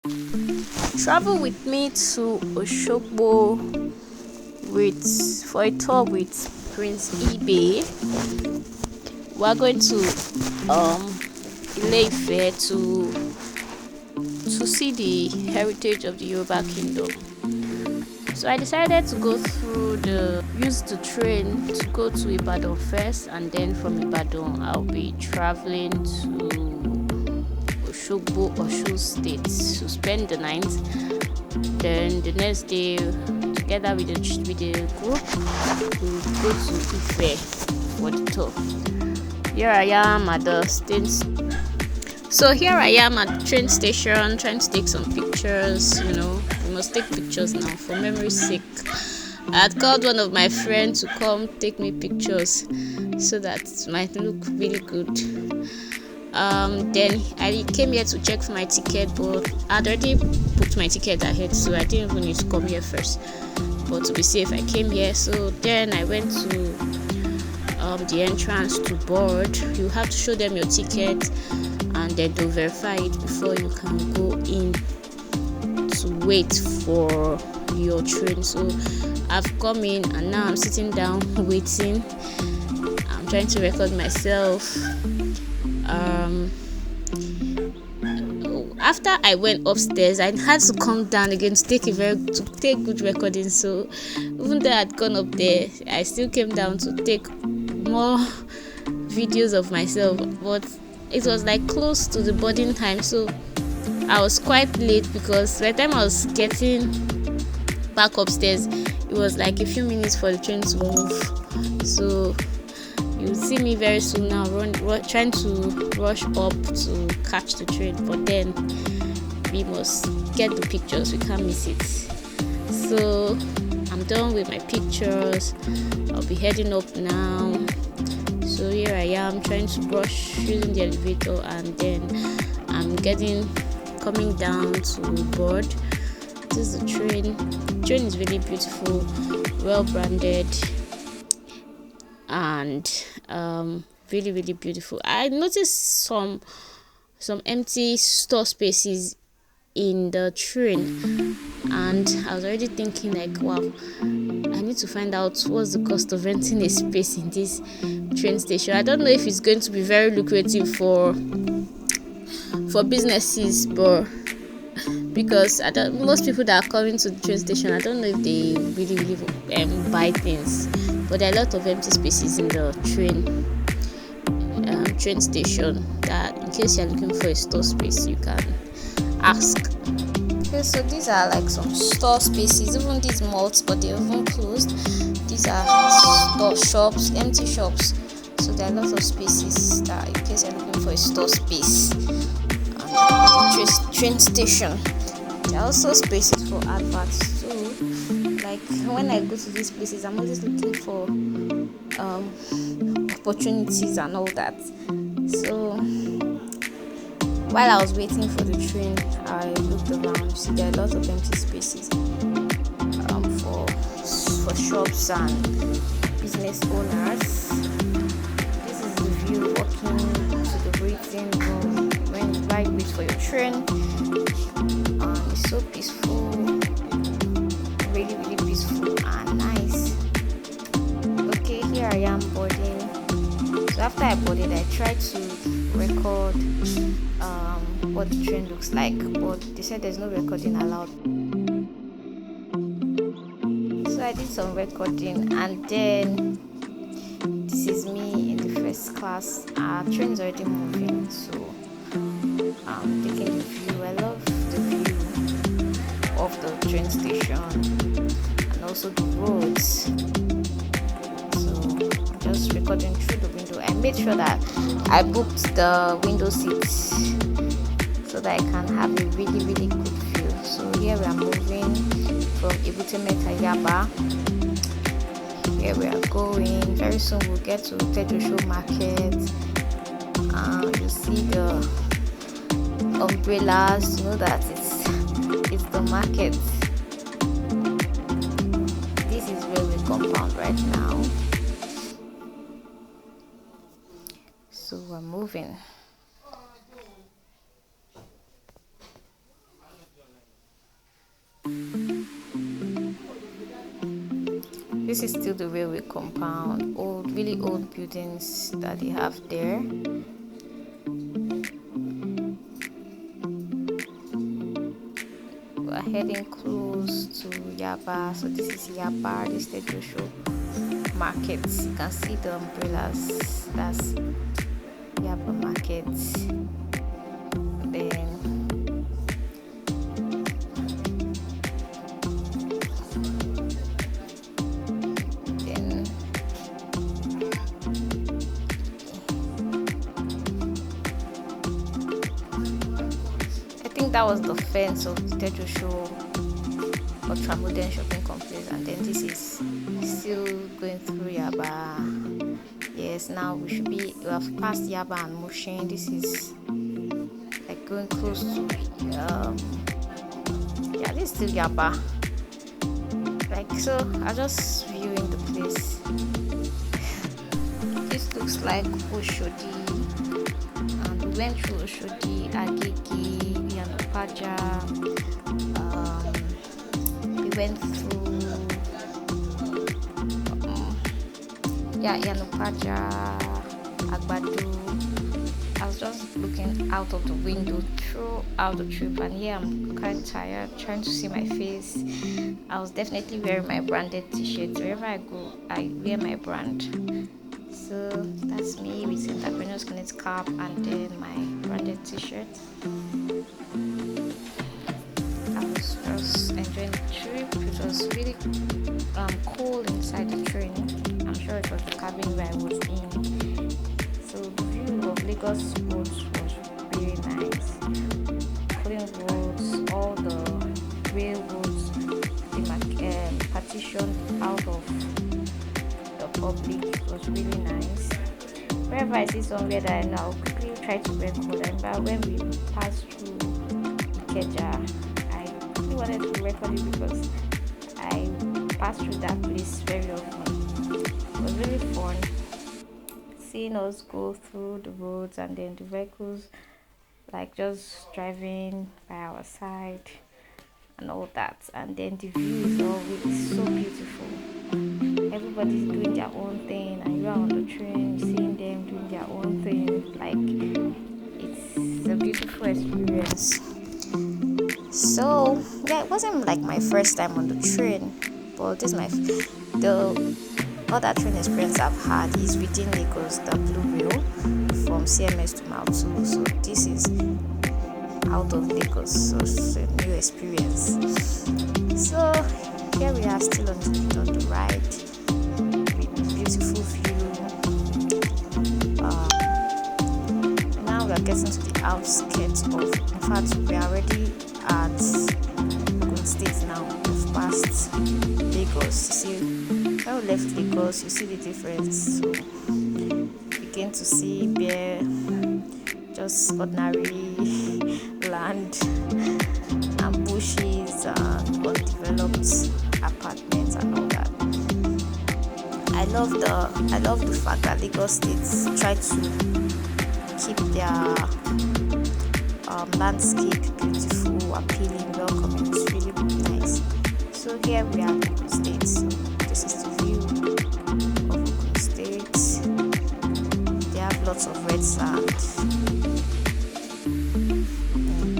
Travel with me to Oshogbo for a tour with Prince Ibe. We're going to Ile-Ife to see the heritage of the Yoruba kingdom. So I decided to use the train to go to Ibadan first, and then from Ibadan I'll be traveling to Oshogbo, Osun State to spend the night. Then the next day, together with the group, we'll go to Ife for the tour. Here I am at the train station trying to take some pictures. We must take pictures now for memory's sake. I had called one of my friends to come take me pictures so that it might look really good. Then I came here to check for my ticket, but I'd already booked my ticket ahead, so I didn't even need to come here first. But to be safe, I came here. So then I went to the entrance to board. You have to show them your ticket, and then they'll verify it before you can go in to wait for your train. So I've come in, and now I'm sitting down waiting. I'm trying to record myself. After I went upstairs, I had to come down again to take good recording. So even though I had gone up there, I still came down to take more videos of myself. But it was like close to the boarding time, so I was quite late, because by the time I was getting back upstairs, it was like a few minutes for the train to move. So you'll see me very soon now trying to rush up to catch the train, but then we must get the pictures, we can't miss it. So I'm done with my pictures. I'll be heading up now. So here I am trying to rush using the elevator, and then I'm coming down to board. This is the train. The train is really beautiful, well branded, and really, really beautiful. I noticed some empty store spaces in the train, and I was already thinking like, wow, I need to find out what's the cost of renting a space in this train station. I don't know if it's going to be very lucrative for businesses, but because most people that are coming to the train station, I don't know if they really buy things. But there are a lot of empty spaces in the train station, that in case you're looking for a store space, you can ask. Okay, so these are like some store spaces. Even these malls, but they're even closed. These are shops, empty shops. So there are lots of spaces that in case you're looking for a store space. And the train station, there are also spaces for adverts too. Like when I go to these places, I'm always looking for opportunities and all that. So while I was waiting for the train, I looked around. See, there are a lot of empty spaces for shops and business owners. This is the view walking to the waiting room when you wait for your train. It's so peaceful, really, really peaceful and nice. Okay, here I am boarding. So after I boarded, I tried to record what the train looks like, but they said there's no recording allowed. So I did some recording, and then this is me in the first class. Our train's already moving, so I'm taking the view. I love the view of the train station and also the roads. So I'm just recording through the window. I made sure that I booked the window seats so that I can have a really, really good view. So here we are moving from Ibute Yaba. Here we are going. Very soon we'll get to Tejo Market. You see the umbrellas, you know that it's the market. This is railway compound right now. So we're moving. this is still the railway compound, really old buildings that they have there. We're heading close to Yaba. So this is Yaba, this is the Joshua market. You can see the umbrellas. That's Yaba market. Then that was the fence of the Tejo or Tramodern shopping complex, and then this is still going through Yaba. Yes, now we have passed Yaba and Mushin. This is like going close to this is still Yaba. Like, so I just viewing the place. This looks like Oshodi, and we went through Oshodi, Agege, Paja. We went through Yanopaja, Agbado. I was just looking out of the window throughout the trip, and here I'm quite tired trying to see my face. I was definitely wearing my branded t-shirt. Wherever I go, I wear my brand. So that's me with Entrepreneurs Connect cap and then my branded t-shirt. Enjoying the trip. It was really cold inside the train. I'm sure it was the cabin where I was in. So the view of Lagos roads was really nice. Clean roads, all the railroads, the partition out of the public. It was really nice. Wherever I see somewhere that I know, I'll quickly try to record. I remember when we passed through Ikeja, wanted to record it because I passed through that place very often. It was really fun seeing us go through the roads, and then the vehicles like just driving by our side and all that, and then the view is always so beautiful. Everybody's doing their own thing, and you are on the train seeing them doing their own thing. Like, it's a beautiful experience. So yeah, it wasn't like my first time on the train, but this is the other train experience I've had is within Lagos, the Blue Rail from CMS to Mautu. So this is out of Lagos, so it's a new experience. So here we are still on the ride with beautiful view. Now we are getting to the outskirts of. In fact, we are already at Ogun State now. We've passed Lagos. See, when we left Lagos, you see the difference. So begin to see bare, just ordinary land and bushes and undeveloped apartments and all that. I love the fact that Lagos State try to keep their landscape beautiful, appealing, welcoming. It's really nice. So here we are in Ogun State. So this is the view of Ogun State. They have lots of red sand.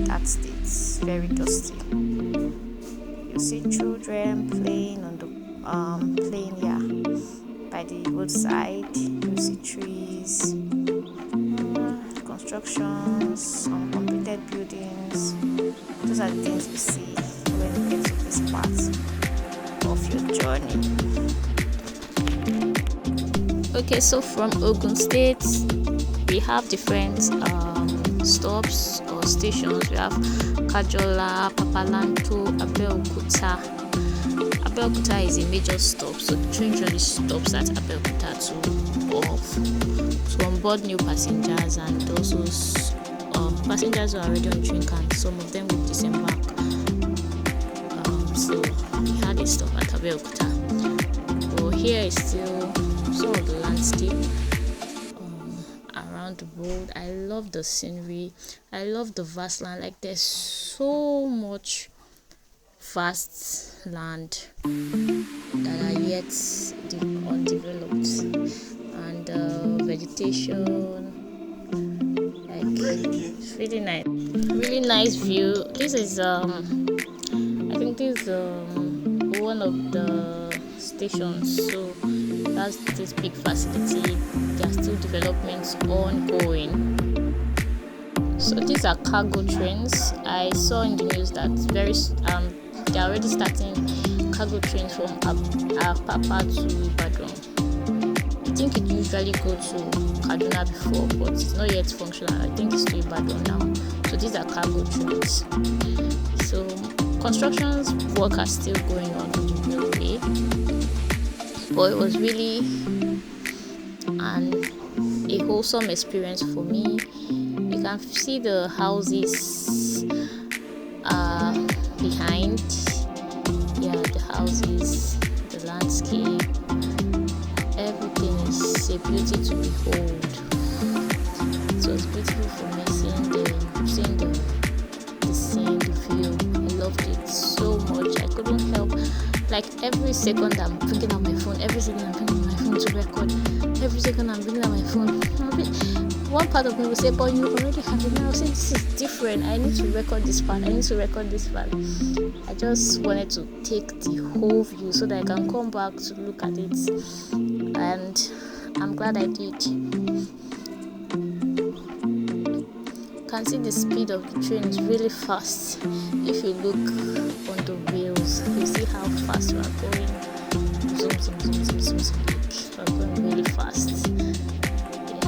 That state's very dusty. You see children playing on the by the roadside. You see trees, constructions, uncompleted buildings. Those are the things you see when you get to this part of your journey. Okay, so from Ogun State, we have different stops or stations. We have Kajola, Papalanto, Abeokuta. Abeokuta is a major stop, so the train usually stops at Abeokuta to onboard new passengers, and also passengers who are already on the train can, some of them will disembark. So we had a stop at Abeokuta. But here is still some of the landscape around the road. I love the scenery. I love the vast land. Like, there's so much vast land that are yet undeveloped, and vegetation, like it's really nice view. This is I think this is one of the stations, so that's this big facility. There are still developments ongoing. So these are cargo trains. I saw in the news that they're already starting cargo trains from Apapa to Ibadan. I think it usually go to Kaduna before, but it's not yet functional. I think it's to Ibadan now. So these are cargo trains. So construction work are still going on the railway, but it was really a wholesome experience for me. You can see the houses behind. Yeah, the houses, the landscape, everything is a beauty to behold. So it's beautiful for me seeing the scene, the view. I loved it so much. I couldn't help. Like every second I'm bringing out my phone. Every second I'm bringing my phone to record. Every second I'm bringing out my phone. One part of me will say, but you already have it now. I say, this is different. I need to record this part. I just wanted to take the whole view so that I can come back to look at it. And I'm glad I did. You can see the speed of the train is really fast. If you look on the wheels, you see how fast we are going. Zoom. We're going really fast.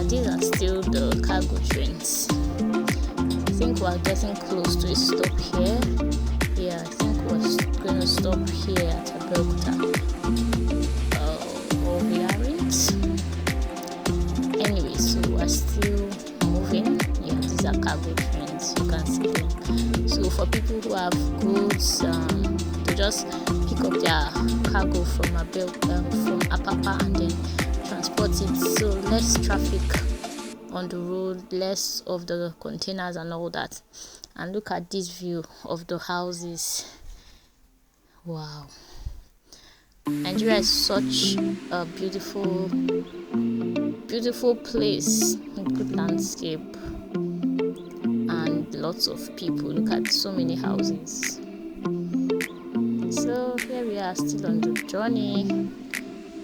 These are still the cargo trains. I think we're getting close to a stop here. Yeah, I think we're going to stop here at Abeokuta. Or we aren't. Anyway, so we're still moving. Yeah, these are cargo trains. You can see them. So for people who have goods, they just pick up their cargo from Apapa and then transport it, so less traffic on the road, less of the containers and all that. And look at this view of the houses. Wow, Nigeria is such a beautiful place with good landscape and lots of people. Look at so many houses. So here we are, still on the journey.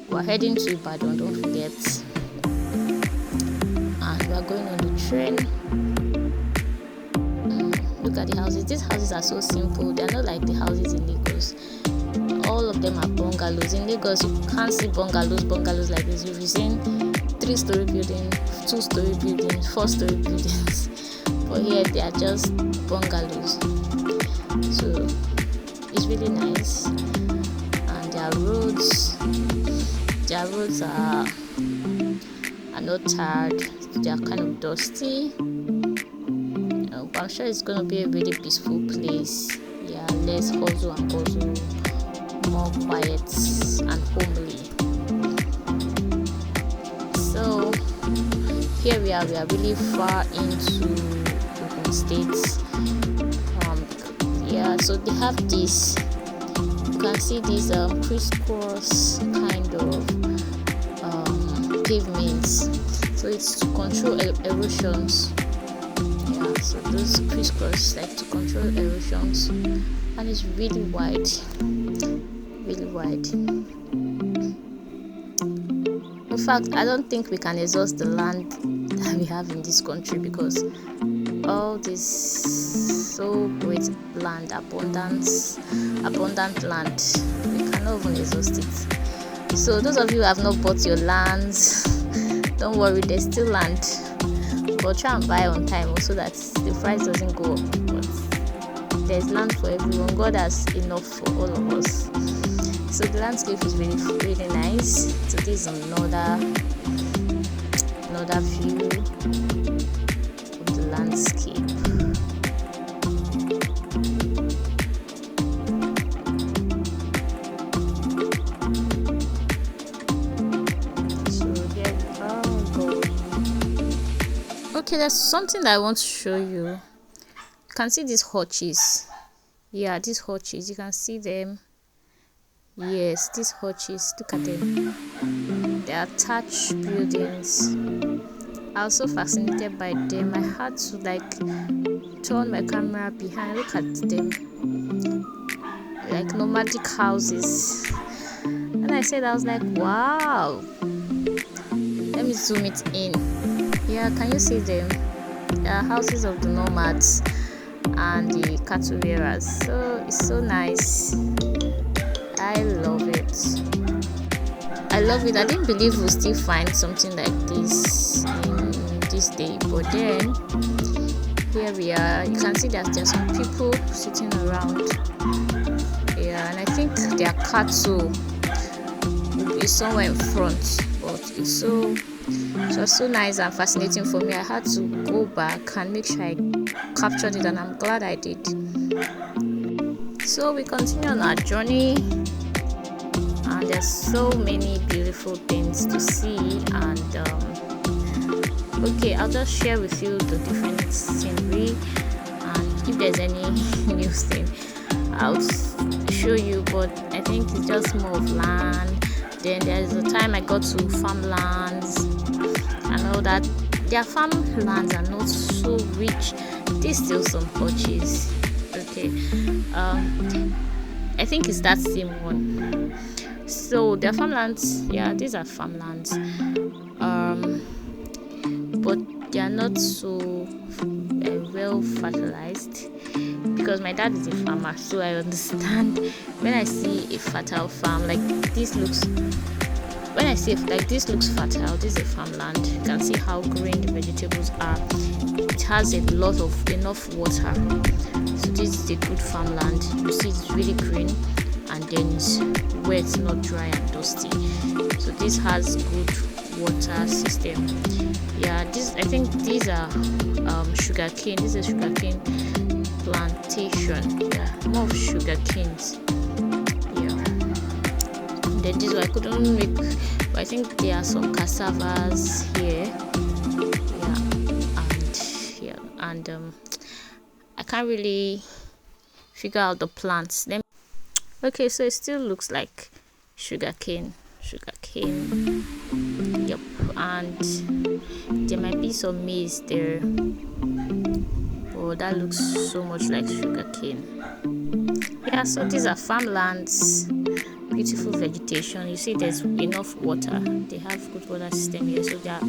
We're heading to Ibadan, don't forget. And we're going on the train. Look at the houses. These houses are so simple. They're not like the houses in Lagos. All of them are bungalows. In Lagos, you can't see bungalows like this. You've seen 3-story buildings, 2-story buildings, 4-story buildings. But here, they are just bungalows. So it's really nice. And their roads are not tarred. They are kind of dusty. I'm sure it's going to be a really peaceful place. Yeah, less hustle and bustle, more quiet and homely. So here we are really far into Osun State. Yeah, so they have this. You can see these crisscross kind of pavements. So it's to control erosions. Yeah, so those crisscross like to control erosions, and it's really wide. In fact, I don't think we can exhaust the land that we have in this country, because all this so great land, abundant land, we cannot even exhaust it. So those of you who have not bought your lands, don't worry, there's still land, but try and buy on time so that the price doesn't go up. But there's land for everyone. God has enough for all of us. So the landscape is really nice. So this is another view of the landscape. Okay, there's something that I want to show you. You can see these hutches. Yeah, these hutches, you can see them. Yes, these hutches, look at them. They are attached buildings. I was so fascinated by them. I had to like turn my camera behind, look at them, like nomadic houses. And I said, I was like, wow. Let me zoom it in. Yeah, can you see them? They are houses of the nomads and the cattle rearers. So it's so nice. I love it. I love it. I didn't believe we'll still find something like this in this day, but then here we are. You can see that there are some people sitting around. Yeah, and I think their cattle is somewhere in front, but it was so nice and fascinating for me. I had to go back and make sure I captured it, and I'm glad I did. So we continue on our journey, and there's so many beautiful things to see. And okay, I'll just share with you the different scenery, and if there's any new thing I'll show you, but I think it's just more of land. Then there's a time I got to farmlands and all that. Their farmlands are not so rich. There's still some porches. Okay, I think it's that same one. So their farmlands, yeah, these are farmlands, but they are not so well fertilized, because my dad is a farmer, so I understand. When I see a fertile farm like this looks, when I see like this looks fertile, this is a farmland. You can see how green the vegetables are. It has a lot of enough water, so this is a good farmland. You see it's really green, and then it's wet, not dry and dusty. So this has good water system. Yeah, this, I think these are sugarcane. This is sugarcane plantation. Yeah, more of sugar canes. Yeah, and then this one I couldn't make, but I think there are some cassavas here. Yeah, and I can't really figure out the plants. Okay, so it still looks like sugarcane. Yep, and there might be some maize there. Oh, that looks so much like sugarcane. Yeah, so these are farmlands, beautiful vegetation. You see there's enough water. They have good water system here, so their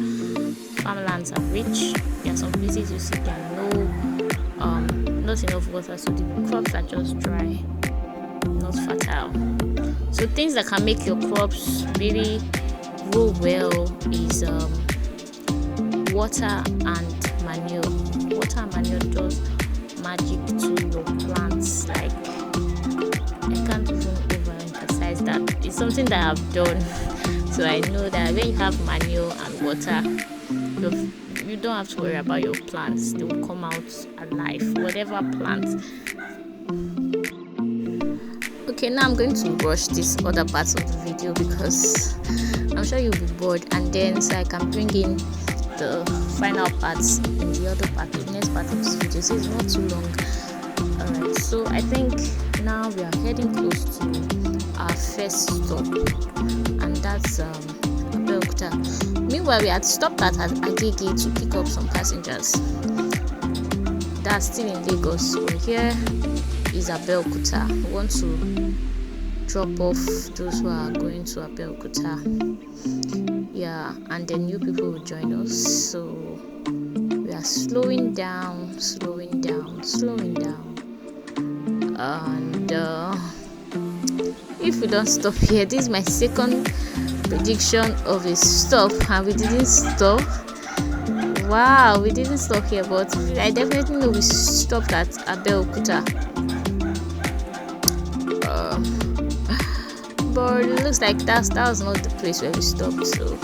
farmlands are rich. There are some places you see there are not enough water, so the crops are just dry, not fertile. So things that can make your crops really grow well is water and manure. Water and manure does magic to your plants. Like, I can't even overemphasize that. It's something that I've done. So I know that when you have manure and water, you don't have to worry about your plants. They will come out alive, whatever plant. Okay, now I'm going to rush this other parts of the video because I'm sure you'll be bored, and then so I can bring in the final parts in the other part, the next part of this video, so it's not too long. Alright, so I think now we are heading close to our first stop, and that's Abeokuta. Meanwhile, we had stopped at Agege to pick up some passengers. That's still in Lagos. So here is Abeokuta. We want to drop off those who are going to Abeokuta. Yeah, and then new people will join us. So we are slowing down. And if we don't stop here, this is my second prediction of a stop, and we didn't stop. Wow, we didn't stop here, but I definitely know we stopped at Abeokuta. But it looks like that was not the place where we stopped, so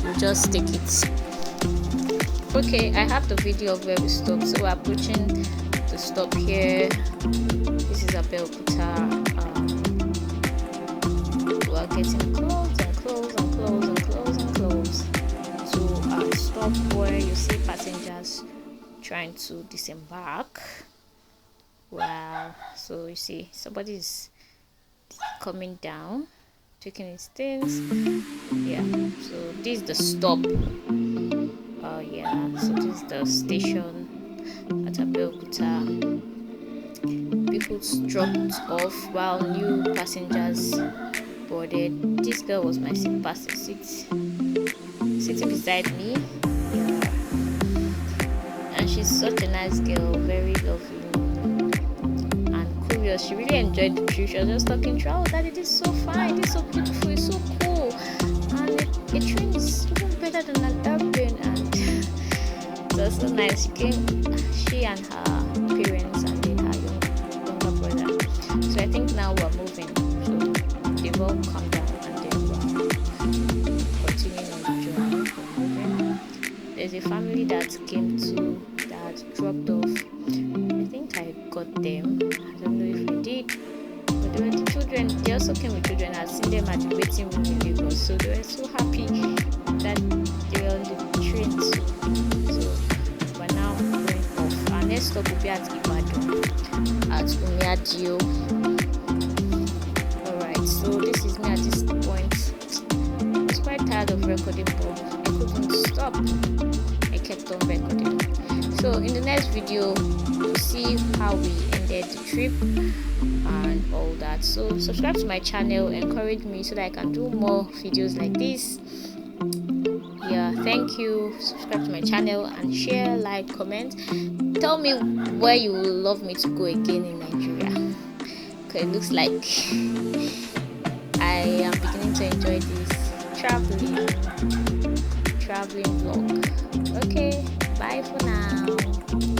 we'll just take it. Okay, I have the video of where we stopped, so we're approaching the stop here. This is Abeokuta. We're getting close to our stop where you see passengers trying to disembark. Wow. So you see, somebody's coming down, taking his things. Yeah. So this is the stop. Yeah. So this is the station at Abeokuta. People dropped off while new passengers boarded. This girl was my sitting beside me. Yeah. And she's such a nice girl, very lovely and curious. She really enjoyed the trip. She was just talking through, oh daddy, this is so fine, this is so beautiful, it's so cool. And a train is even better than an airplane. And it was so nice. She and her parents and then her younger brother. So I think now we're moving. So they've all come down and then we're continuing on the journey. We're moving. There's a family that came to that dropped off. I think I got them. I don't know if we did. But they were the children. They also came with children. I've seen them at the waiting room in Lagos. So they were so happy that they were on the train too. So we're now going off. Our next stop will be at Ibadan at Umiadio. Alright, so this is me at this point. I was quite tired of recording, but I couldn't stop. I kept on recording. So in the next video, we'll see how we ended the trip and all that. So subscribe to my channel, encourage me so that I can do more videos like this. Yeah, thank you. Subscribe to my channel and share, like, comment. Tell me where you would love me to go again in Nigeria. Okay, it looks like I am beginning to enjoy this traveling vlog. Okay, bye for now.